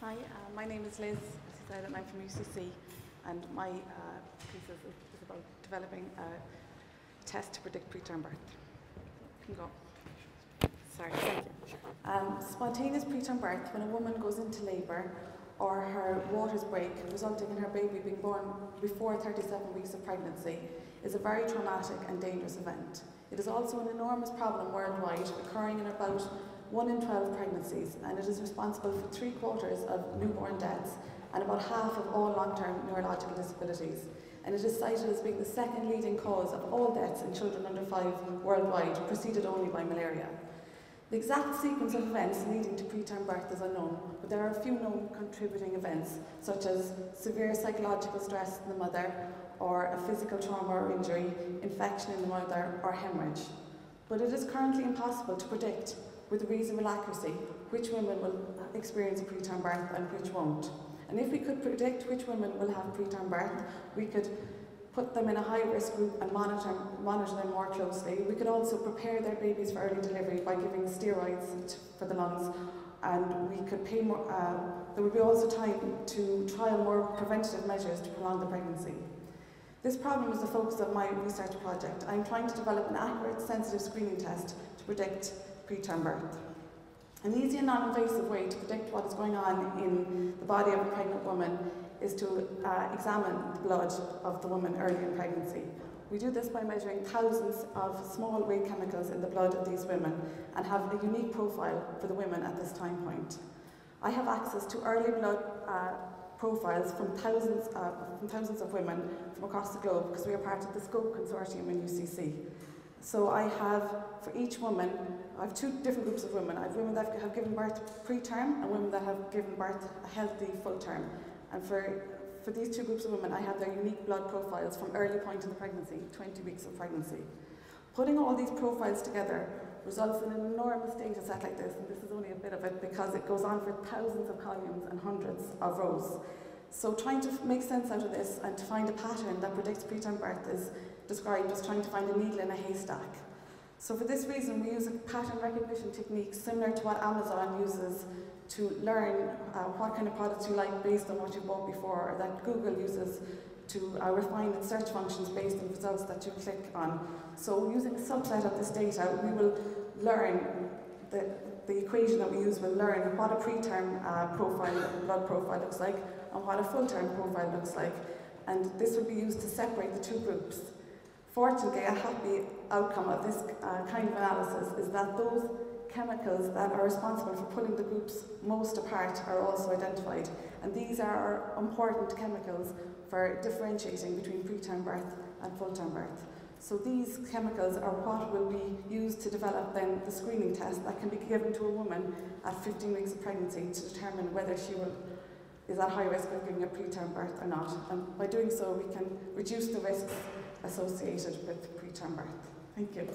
Hi, my name is Liz, as you said, and I'm from UCC, and my thesis is about developing a test to predict preterm birth. You can go. Sorry, thank you. Spontaneous preterm birth, when a woman goes into labour or her waters break, resulting in her baby being born before 37 weeks of pregnancy, is a very traumatic and dangerous event. It is also an enormous problem worldwide, occurring in about 1 in 12 pregnancies, and it is responsible for 3/4 of newborn deaths and about half of all long-term neurological disabilities. And it is cited as being the second leading cause of all deaths in children under 5 worldwide, preceded only by malaria. The exact sequence of events leading to preterm birth is unknown, but there are a few known contributing events, such as severe psychological stress in the mother, or a physical trauma or injury, infection in the mother, or hemorrhage. But it is currently impossible to predict with reasonable accuracy which women will experience a preterm birth and which won't. And if we could predict which women will have preterm birth, we could put them in a high-risk group and monitor them more closely. We could also prepare their babies for early delivery by giving steroids for the lungs, and we could pay more, there would be also time to trial more preventative measures to prolong the pregnancy. This problem is the focus of my research project. I'm trying to develop an accurate, sensitive screening test to predict preterm birth. An easy and non-invasive way to predict what is going on in the body of a pregnant woman is to examine the blood of the woman early in pregnancy. We do this by measuring thousands of small weight chemicals in the blood of these women and have a unique profile for the women at this time point. I have access to early blood profiles from thousands of women from across the globe, because we are part of the SCOPE consortium in UCC. So I have, for each woman, I have 2 different groups of women. I have women that have given birth preterm and women that have given birth a healthy full term. And for these 2 groups of women, I have their unique blood profiles from early point in the pregnancy, 20 weeks of pregnancy. Putting all these profiles together results in an enormous data set like this, and this is only a bit of it because it goes on for thousands of columns and hundreds of rows. So trying to make sense out of this and to find a pattern that predicts preterm birth is described as trying to find a needle in a haystack. So for this reason, we use a pattern recognition technique similar to what Amazon uses to learn what kind of products you like based on what you bought before, or that Google uses to refine its search functions based on results that you click on. So using a subset of this data, we will learn the equation that we use will learn what a preterm blood profile looks like and what a full-term profile looks like. And this will be used to separate the 2 groups. Fortunately, a happy outcome of this kind of analysis is that those chemicals that are responsible for pulling the groups most apart are also identified. And these are important chemicals for differentiating between preterm birth and full-term birth. So these chemicals are what will be used to develop then the screening test that can be given to a woman at 15 weeks of pregnancy to determine whether she is at high risk of giving a preterm birth or not. And by doing so, we can reduce the risks associated with preterm birth. Thank you.